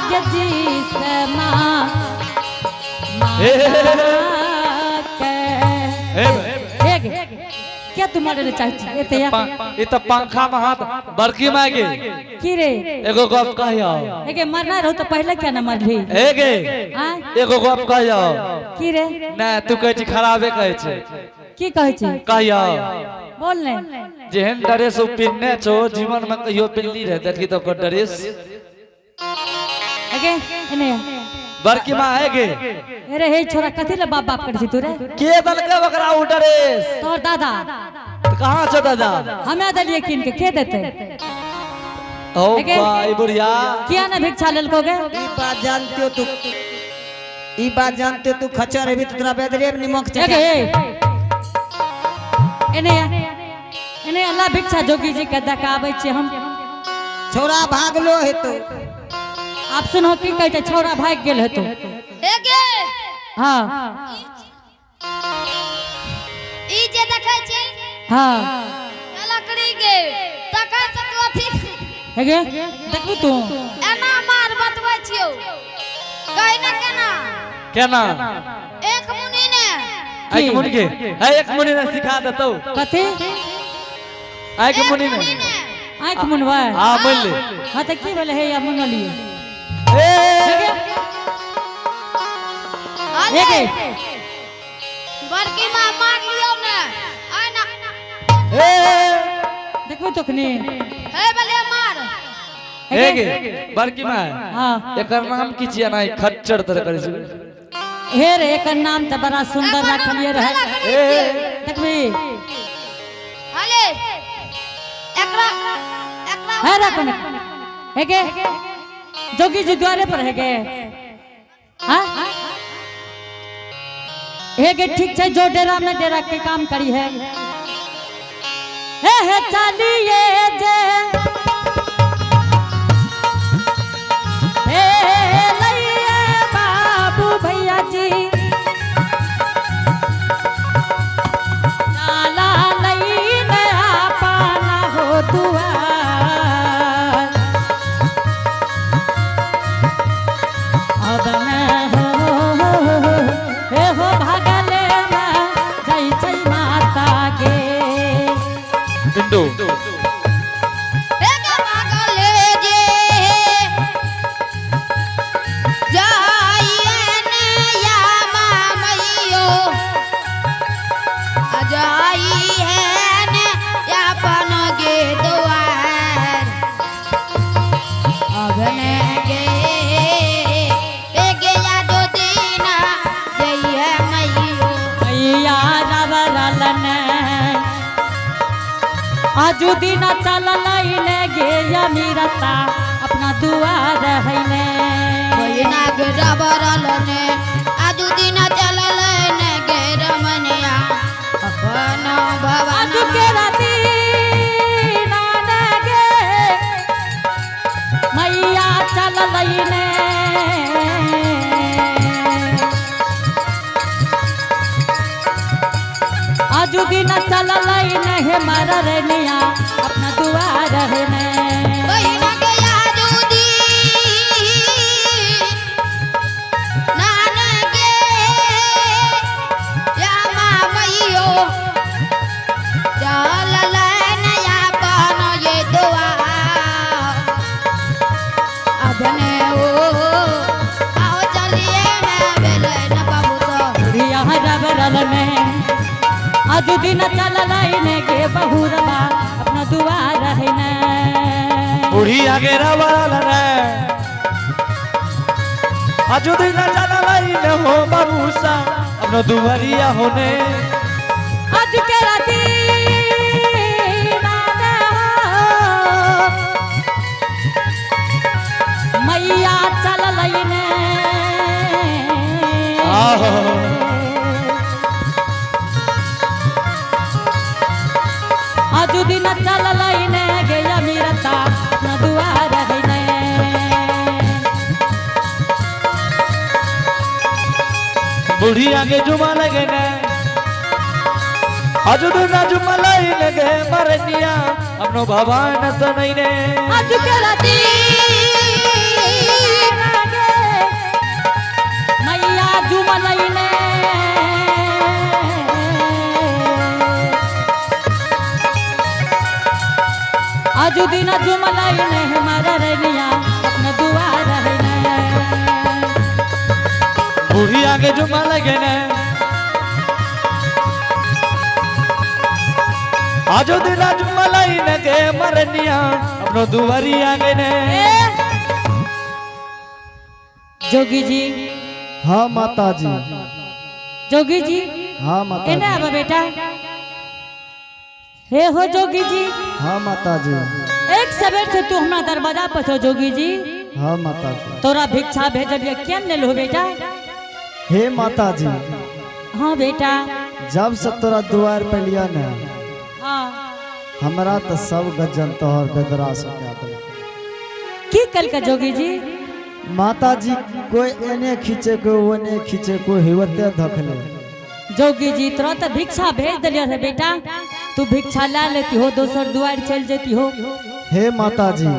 भाग्य जी समा क्या तुम्हारे चाहिए ये तो पंखा में हाथ बरकी मांगे की रे एगो गप कहियो एगे मरना रहो तो पहले क्या न मरली एगे एगो गप कहियो की रे ना तू कहै छी खराबे कहै छी की कहै छी कहियो बोल ने जेहन ड्रेस पिन्ने छो जीवन में कहियो पिन्नी रहे देखी तो को ड्रेस एगे एने बरकी मां एगे अरे हे छोरा कथि ले बाप बाप कर छी तू रे के दलके बकरा उ ड्रेस तोर दादा कहां छ दादा हमें दलिए किन के देते ओ भाई बुढ़िया किया ना भिक्षा लेलकोगे ई बात जानते हो तू ई बात जानते हो तू खच्चर है भी तोरा बेदरे में नमक एगे एने एने अल्लाह भिक्षा जोगी जी के दकाबै छी हम छोरा भागलो है तो आप सुनो की कहै छै छोरा भाग गेल हेतो एगे हां ई जे देखै छी हां लकड़ी गे तका से तू अथी हेगे देखबू तू एना मार बतबै छियो कहि न केना केना एक मुनी ने एक मुनि के है एक मुनि ने सिखा देतौ कथि एक मुनि ने आंख मुनवा हां बोल ले हां त की भेले हे या मुनलिए ए हेगे बड़की मां मार लियो ने आय ना ए देखबू तखनी हे बले मार हेगे बरकी मां हां एकर नाम की छिया ना खच्चर तर करै छी हे रे एकर नाम त बड़ा सुंदर रखलिए रहे ए देखबी हले एकरा एकरा है रखने हेगे जोगी जी द्वारे पर हेगे हां हेगे ठीक छै जो डेरा में डेरा के काम करी है हे चलिए जे हे लइए बाबू भैया जी लाला लइने आपना हो दुआ अब हो भागले जय जय माता गे पिंडू एगे भागले जे जाइए ने या मामैयो जाइए ने या पन गे द्वार अब ने गे एगे या दो दीना जइए मैयो मैया रवरलन आजू दिन चल लइने गे अमीरता अपना दुआर हैने बहिना गे रबरल ने आजू दिन चलल ने गे रमनिया अपन भवन आजू के राती नाने गे मैया चल लइने आजू दिन चल लइने हे मारा रेनिया अपना दुआर हैने बहिना गे आजू दी नाने गे या मामैयो चलल ने अपन ये दुआ अब ने ओ आओ चलिए है बेले न बाबू सो रिया रबरल में आजू दिन चल लइने गे बहुरबा अपना दुआर हैने बूढ़ी आगे रवाल रे आजू दिन चला लाई न हो बाबूसा अपनो दुवरिया होने आज के राती नाने हो मैया चल लइने आहो आजू दिन चल लइने गे अमीरता अपना दुआर हैने बूढ़ी आगे जुमा लगे ने आजू दिन जुमा लाई लगे मरनिया अपनो भवन सनई ने आज के राती आजो दिन आज मलाई ने गे मरनिया अपनो दुआरिया गए ने जोगी जी हाँ माता जी। जोगी जी हाँ माता एने जी। आवा बेटा। हे हो जोगी जी हाँ माता जी। एक सवेर से तू हमारा दरवाजा पर छो जोगी जी। हाँ माता जी। तोरा भिक्षा भेजलिए क्या ने लो बेटा। हे माता जी हाँ बेटा। जब से तोरा द्वार पे लिया ने हाँ हमरा तो सब गजन तोहर बेदरा से क्या दिला। की कल का जोगी जी। माता जी कोई एने खींचे कोई ओने खींचे कोई हिवते धखले। जोगी जी तोरा तो भिक्षा भेज दिलिए रे बेटा। तू भिक्षा ला लेती हो दोसर द्वार चल जेती हो। हे माता जी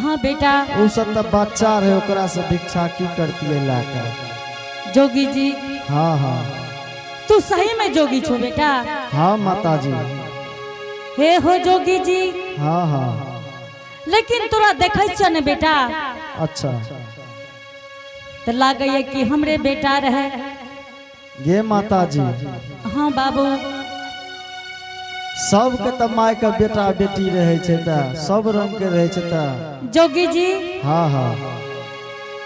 हाँ बेटा। उ सब तो बच्चा रहे ओकरा से भिक्षा की करती है लाकर। जोगी जी हाँ हाँ तू सही में जोगी छो बेटा। हाँ माता जी। हे हो जोगी जी हाँ हाँ लेकिन तोरा देखै छ ने बेटा अच्छा तो लागैए कि हमरे बेटा रहे। ये माता जी हाँ बाबू सबके तो माय का बेटा बेटी रहे छे त सब रंग के रहे छे त। जोगी जी हाँ हाँ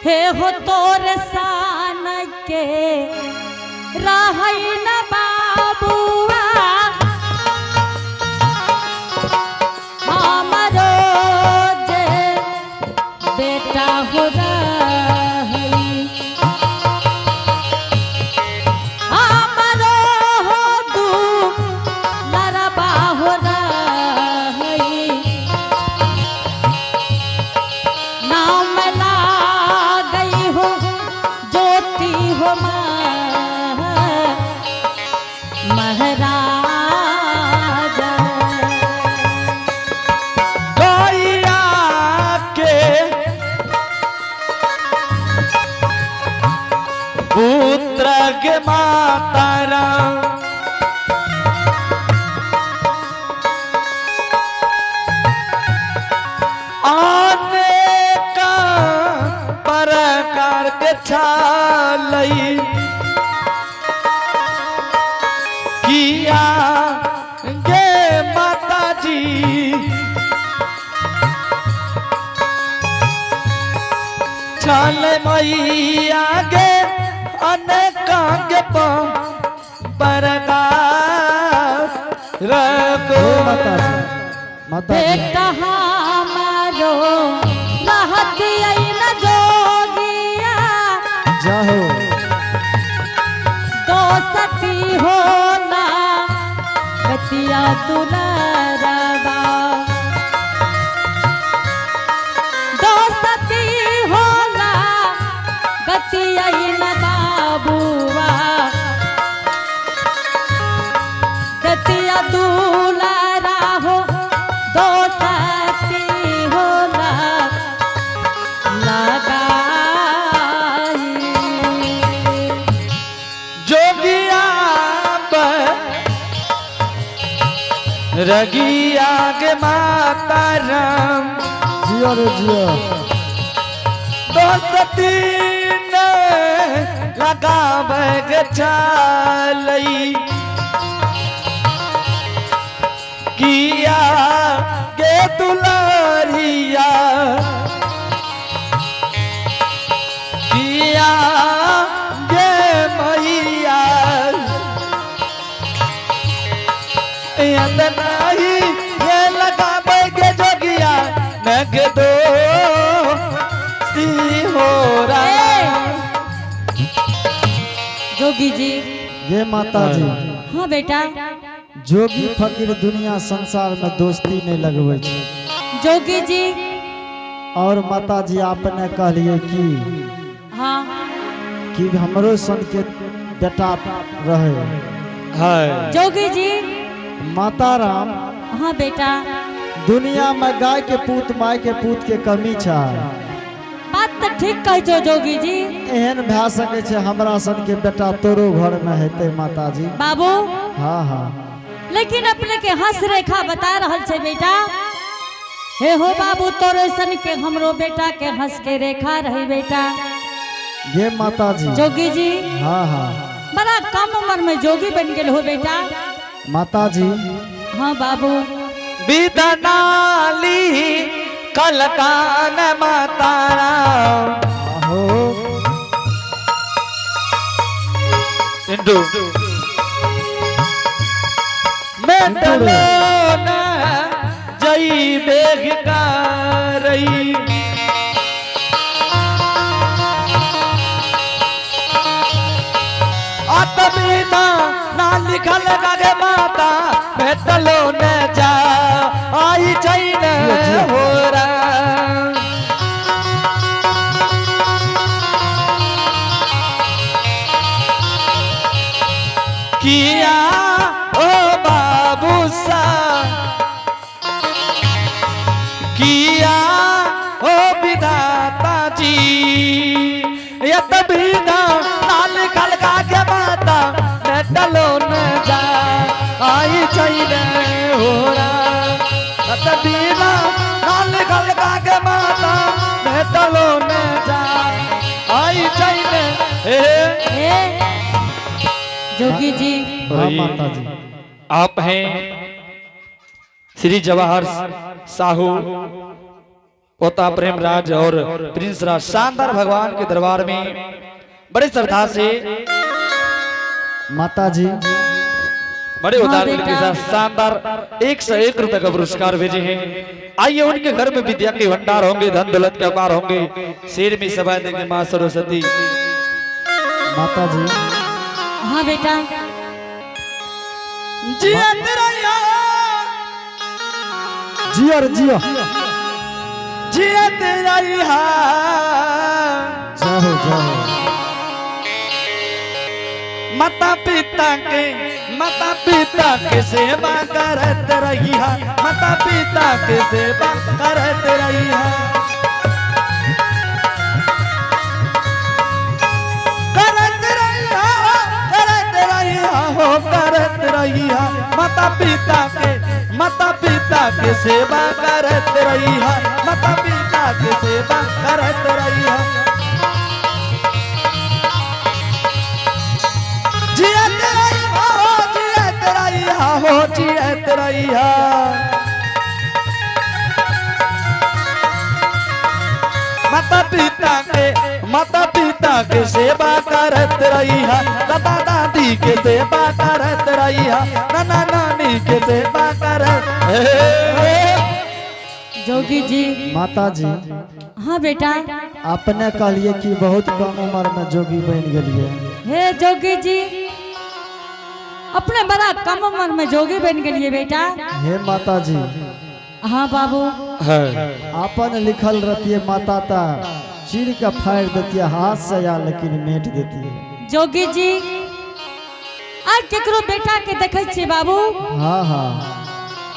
हे हो तोरे सान के रहै न बाबुआ हमरो जे बेटा हो रहै हमरो हो दू लरबा हो रहै नाम ला गई हो ज्योति हो महाराजा। गैया के पुत्र के मातारा अनेका प्रकार के छालई किया गे माता जी छाल मैया गे अनेका के प्रकार रखो हे माता जी माता जी बेटा हमारो रहत आई न जोगिया जाहो दोस्ती होला बतिया दुलरबा दोस्ती होला गतिया न बाबुआ गतिया दुलरा हो दोस्ती होला लगाई जोगिया रगिया के माता राम जियो रे जियो दोस्ती ने लगावे के छालई किया के दुलारिया किया गे मैया नहीं ये लगावे के जोगिया नग दो सी हो रहा जोगी जी ये माता जी हाँ बेटा जोगी फकीर दुनिया संसार में दोस्ती नहीं लगवे छे। जोगी जी और माता जी आपने कहलिए कि हाँ हमरो सन के बेटा रहे। है जोगी जी माता राम हाँ बेटा दुनिया में गाय के पूत माय के पूत के कमी छा। बात तो ठीक कह जो जोगी जी। एहन भा सके छे हमरा सन के बेटा तोरो घर में हेते माता जी। बाबू हाँ हाँ लेकिन अपने के हंस रेखा बता रहल छे बेटा। हे हो बाबू तोरे सन के हमरो बेटा के हंस के रेखा रही बेटा। ये माता जी जोगी जी हाँ हाँ बड़ा कम उम्र में जोगी बन गेल हो बेटा। माता जी हाँ बाबू बिदनाली कलकान मातारा आहो इंदु मैं डलो न जई बेग का रही आत्मीना ना लिखल गे माता मैं डलो न जा आई चैन हो किया ओ बाबू सा किया ओ विधाता जी ये तभी ना नाल खलका के माता मैं डलो न जा आई चाहिए हो रहा तभी ना नाल खलका के माता मैं डलो न जा आई चाहिए जोगी जी हाँ माता जी आप हैं श्री जवाहर साहू पोता प्रेमराज और प्रिंस राज शानदार भगवान के दरबार में बड़े श्रद्धा से माता जी बड़े उदार हाँ दिल के बेटा। साथ शानदार 101 रुपए का पुरस्कार भेजे हैं। आइए उनके घर में विद्या के भंडार होंगे, धन दौलत के अपार होंगे, शेर में सभा देंगे माँ सरस्वती। माता जी हाँ बेटा जिया तेरा यार, जियो जियो जिया तेरा यार, जाओ जाओ माता पिता के सेवा करत रही है, माता पिता के सेवा करत रही है, करत रही है, करत रही है, हो करत रही है, माता पिता के सेवा करत रही है, माता पिता के सेवा करत रही है। जिया तेरा हो जिया तेरा हो जिया तेरा माता पिता के सेवा करत रही है, दादा दादी के सेवा करत रही है, नाना नानी के सेवा करत। जोगी जी माता जी हाँ बेटा अपने कहलिए कि बहुत कम उम्र में जोगी बन गलिए। हे जोगी जी अपने बड़ा कम उम्र में जोगी बन गए बेटा। हे माता जी हाँ बाबू अपन लिखल रहती माता ता चीर का फाड़ देती हाथ से या लेकिन मेट देती है। जोगी जी आज केकरो बेटा के देखे छी बाबू हाँ हाँ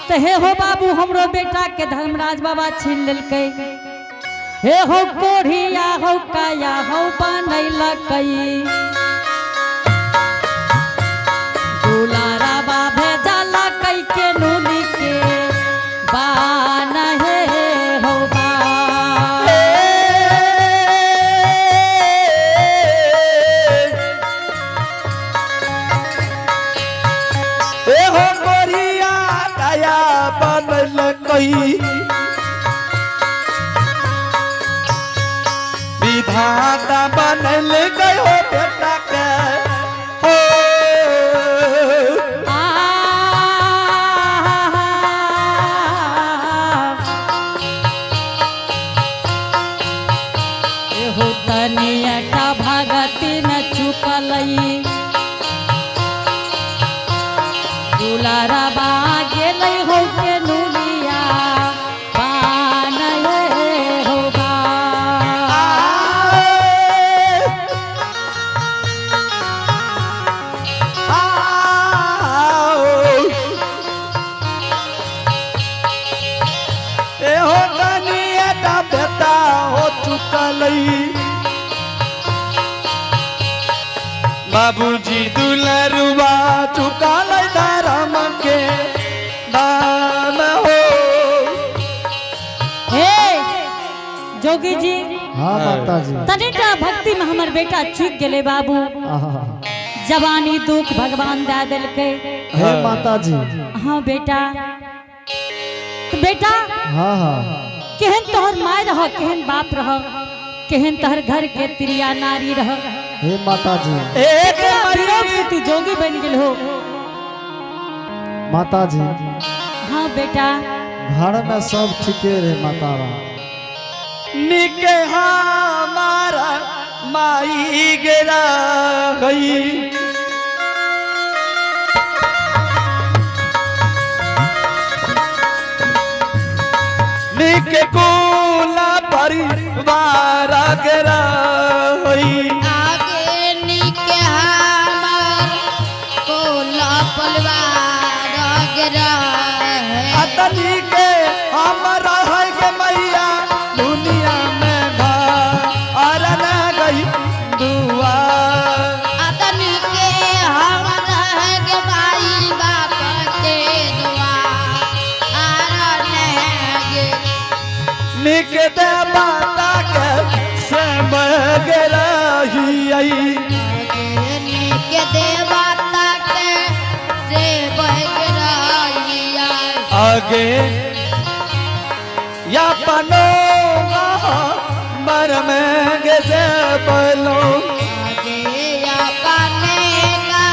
तो हे हो बाबू हमरो बेटा के धर्मराज बाबा छीन लेलकै। हे हो कोढ़िया हो काया हो बनैलकै, दुलारा बाबे जाला कई के नूली के बान हे हो बा। ए हो गोरिया काया बनैलकै, विधाता बनल गयो बेटा के हो। एहो तनियटा भगति न चुकलई, दुलारा बा गेलै हो के नुलिया पान हे हो बा। एहो तनियटा बेटा हो चुकलई, बाबूजी दुलरुआ चुकालै धर्म के दान हो। हे जोगी जी हाँ माता जी तनिटा भक्ति में हमर बेटा चूक गेले बाबू, आहा। जवानी दुख भगवान दे देलकै। हे माता जी हाँ बेटा, तो बेटा हाँ हाँ केहन तोहर माय रह, केहन बाप रह, केहन तोहर घर के त्रिया नारी रह, हे माता जी। एक वियोग से तू जोगी बन गेल हो। माता जी हाँ बेटा, घर में सब ठीके रहे माता राम। निके हमारा माई गिरा गई, निके कोला परिवार गिरा गई, आगे निके हमार कोला परिवार गिरा है। अतनी के हमारा है के मैया दुनिया में घर न गई दुआ, अतनी के हम रह के भाई बाप के दुआ आर नहगे। निक दे माता के से मगरही आई, आगे निके देवता के से बगराइया। आगे या पनो मर में से पलो, आगे या बनेगा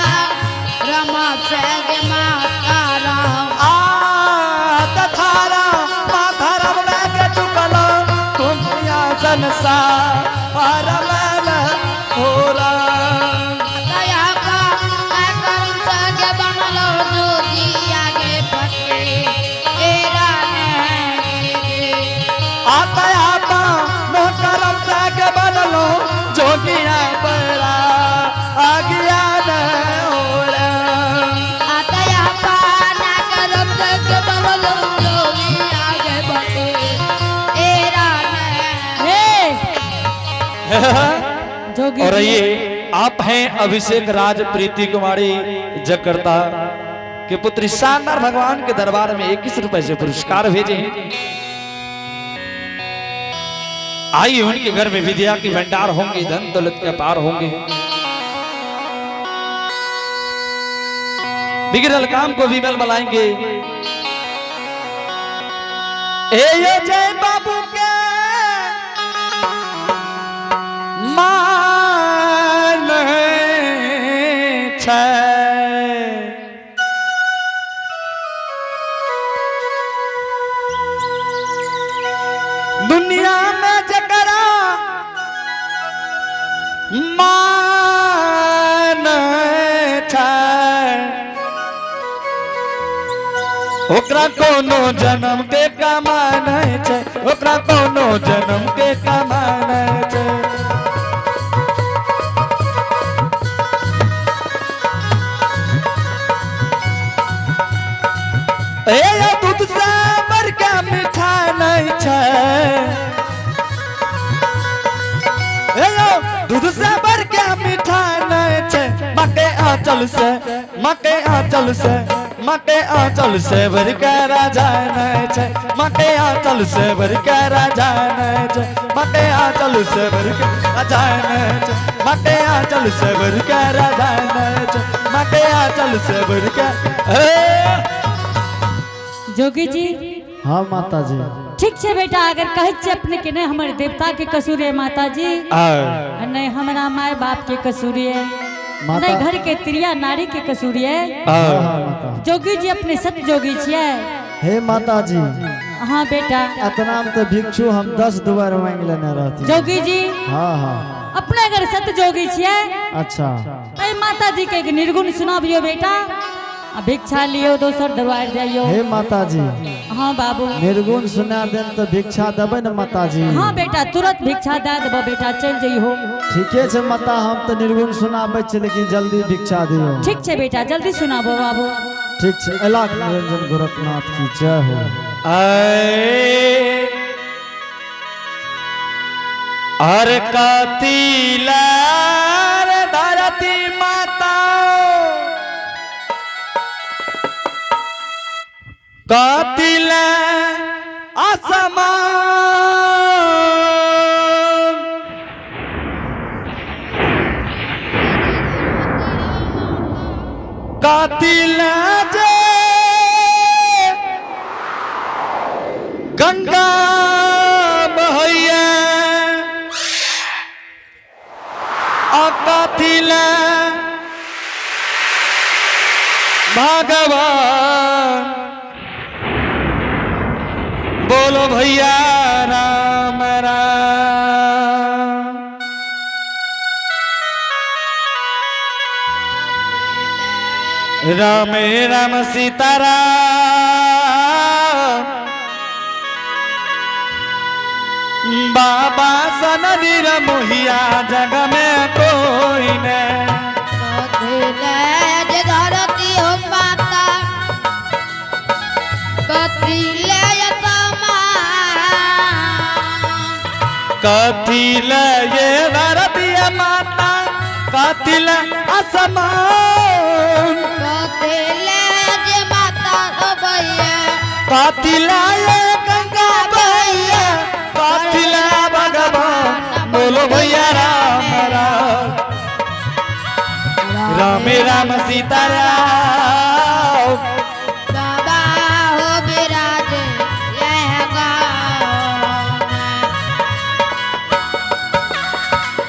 रमा से माता राम। आ तथारा माधरम में के चुकलो दुनिया संसार में हो रहा, दया का करुण सगे बनलो जोगी आगे बढ़े तेरा नहगे। आता आता मोहतरम से के बदलो जोगिया बड़ा आगिया न हो रहा, दया पाना करुण सगे बनलो जोगी आगे बढ़े तेरा नहगे। हे जोगी और जी, ये आप हैं अभिषेक राज प्रीति कुमारी जकर्ता के पुत्री, शानदार भगवान के दरबार में 21 रुपए से पुरस्कार भेजे हैं। आइए उनके घर में विद्या की भंडार होंगे, धन दौलत के पार होंगे, बिगड़ल काम को विमल बनाएंगे। ए ये जय बाबू के मान छै, दुनिया में जकरा मान छै, ओकरा कोनो जन्म के कमान छै, ओकरा कोनो जन्म के कमान छै। ए दूध से बड़का मीठा नहीं छै, ए दूध से बड़का मीठा नहीं छै, मके आंचल से मके आंचल से मके आंचल से बड़का राजा नहीं छै, मके आंचल से बड़का राजा नहीं छै, मके आंचल से बड़का राजा नहीं छै, मके आंचल से बड़का राजा नहीं छै, मके आंचल से बड़का। जोगी जी हाँ माता जी। ठीक छे बेटा, अगर कहे छे अपने के नहीं हमारे देवता के कसूर है माता जी, और नहीं हमारा माय बाप के कसूर है, माता- नहीं घर के त्रिया नारी के कसूर है। हाँ हाँ माता। जोगी जी अपने सत्य जोगी छिए। हे माता जी, हाँ बेटा, अतना में तो भिक्षु हम 10 दुबार मांग लेने रहती। जोगी जी हाँ हाँ अपने अगर सत्य जोगी छिए, अच्छा। अरे माता जी के एक निर्गुण सुनाबियो बेटा, आ भिक्षा लियो दोसर दरबार जाइयो। हे माता जी, हाँ बाबू, निर्गुण सुना देन तो भिक्षा देबै न माता जी। हाँ बेटा तुरंत भिक्षा दे देबो बेटा, चल जइहो। ठीके छै माता, हम तो निर्गुण सुनाबै छी, लेकिन जल्दी भिक्षा दियो। ठीक छे बेटा, जल्दी सुनाबो बाबू। ठीक छै। अलाख निरंजन गोरखनाथ की जय हो। अरे कातिला धरती माता, कातिला आसमान, कातिला जे भगवान बोलो भैया राम राम। राम राम सीताराम बाबा सनदीर मोहिया जग में कोई नहीं। कथिले धरती हो माता कथिले कथिल ये धरती माता कथिल असमान कथिले जे माता हो भैया कथिल ये गंगा भैया कथिल भगवान बोलो भैया राम राम। राम राम सीताराम बाबा हो विराज यह गाँव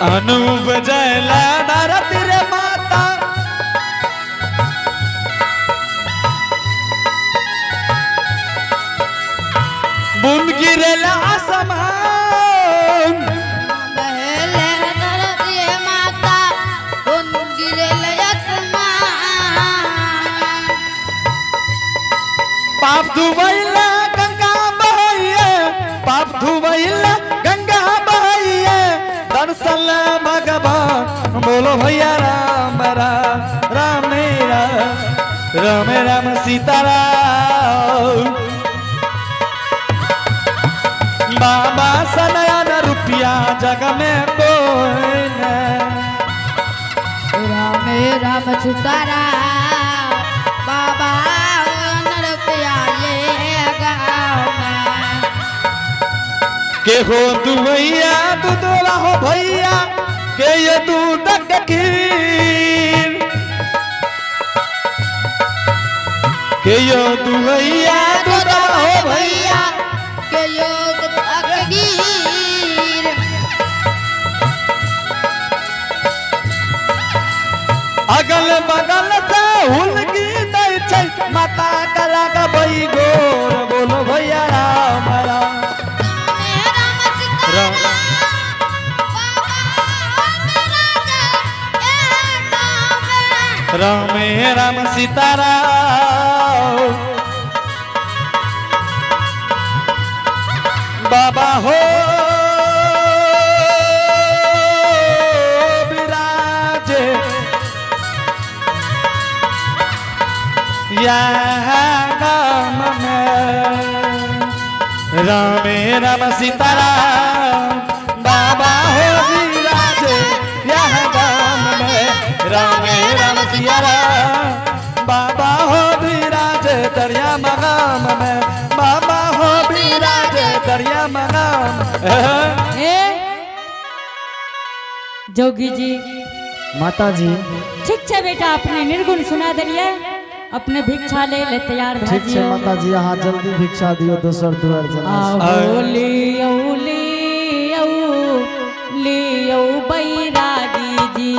अनूप जयला धरती रे माता बूंद गिरेला आसमान बहले धरती माता उन गिरल आसमान पाप धुवैला गंगा बहैया पाप धुवैला गंगा बहैया दर्शन भगवान बोलो भैया राम राम राम राम राम सीताराम बाबा सनयन रुपया जग में कोई नहीं। राम राम सुतारा बाबा रुपया ये गाँव के हो दुवैया दूधवा हो भैया के ये दूध के खीर के यो दुवैया दूधवा हो भैया के योग तकदीर अगल बगल से हुलकी नहीं छै माता कला का बई गोर बोलो भैया राम राम राम राम राम सीताराम बाबा हो विराज यहाँ गाम में राम राम सीताराम बाबा हो विराज यहाँ गाम में राम राम सीताराम बाबा हो विराज दरिया मगाम में बाबा हो विराज दरिया मगाम। ए जोगी जी माता जी ठीक है बेटा अपने निर्गुण सुना दिलिए अपने भिक्षा ले तैयार ठीक है भाजियो माता जी अहाँ जल्दी भिक्षा दियो दोसर दुआर जना आओ लियो बैरागी जी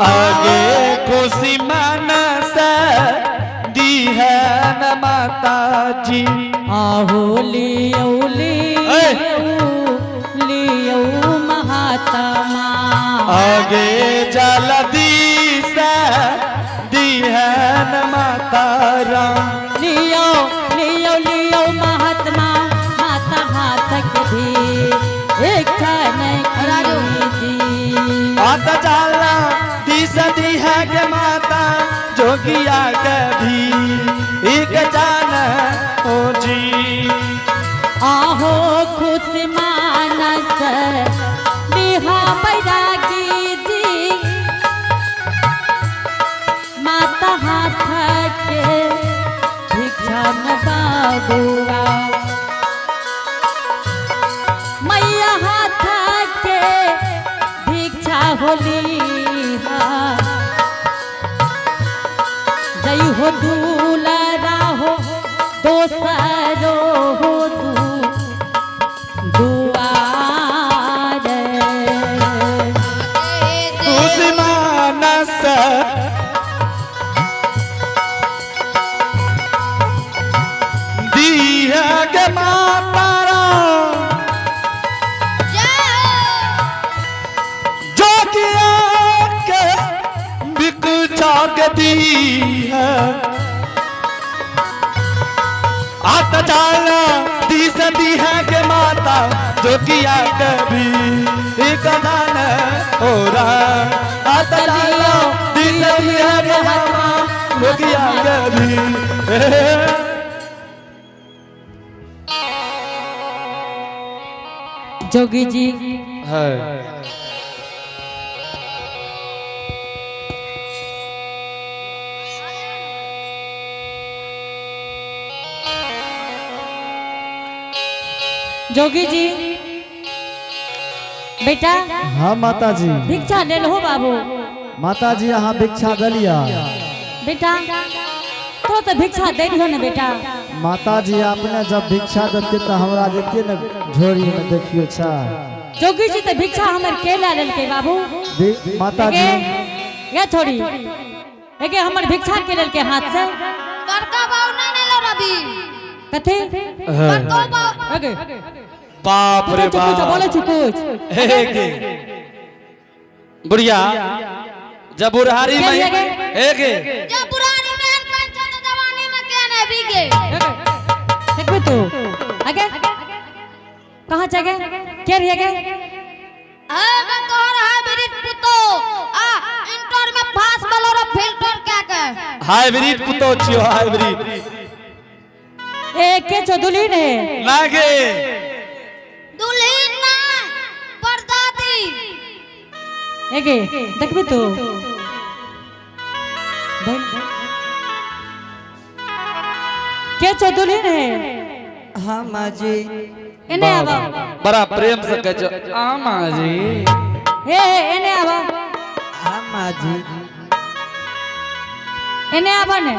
आगे खुशी मानस दी है न माता जी आहो लियो महात्मा आगे जल्दी से दी है न माता राम लियो महात्मा माता हाथ के भी इच्छा नहीं जी आता जाला दी सदी है के माता जोगिया के भी एक जान ओ जी आहो खुश मानस बिहा बैरागी जी माता हाथ के भिक्षा न बाबुआ मैया हाथ के भिक्षा होली जय हो दूलरा हो दोसरो हो दुआर खुश मानस दी है आत जाना दी सदी है के माता जो किया कभी एक दान हो रहा आत जाना दी सदी है के माता जो किया कभी जोगी जी है जोगी जी बेटा हाँ माता जी। भिक्षा ले लो बाबू। माता जी यहाँ भिक्षा दलिया। बेटा तो भिक्षा दे दियो न बेटा। माता जी आपने जब भिक्षा देते तो हमरा देते न झोरी में देखियो छा। जोगी जी तो भिक्षा हमर केला लेल के बाबू। माता जी ये छोड़ी एके हमर भिक्षा के लेल के हाथ से बड़का बाऊ ना ले लो रवि कथे बड़का बाऊ अगे बाप रे बाप बोले कुछ एके बुढ़िया जब बुढ़ारी में एके जब बुढ़ारी में पंचन जवानी में केने बीगे देखबे तू आगे कहां जगह के रहिए गे मैं तोहर हाइब्रिड पुतो आ इंटर में पास बोलोरो फिल्टर क्या के हाइब्रिड पुतो छियो हाइब्रिड के छो दुल्हन है लागे दुल्हन ना परदादी एगे देखबे तू के छो दुल्हन है हाँ माँ जी। एने आवा बड़ा प्रेम से कह आमा जी हे एने आवा हाँ माँ जी। एने आवा ने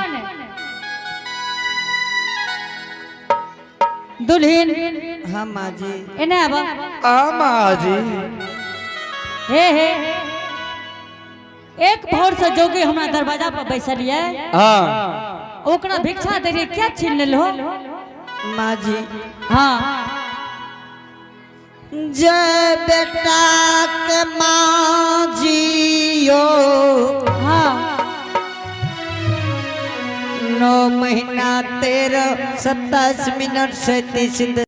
दुल्हन हाँ माँ जी। एने आवा आमा जी हे एक भोर से जोगी हमरा दरवाजा पर बैसल है हाँ ओकरा भिक्षा दे रे क्या छीन लेल हो माँ जी हाँ जय बेटा के माँ जियो हाँ 9 महीना 13 27 मिनट 37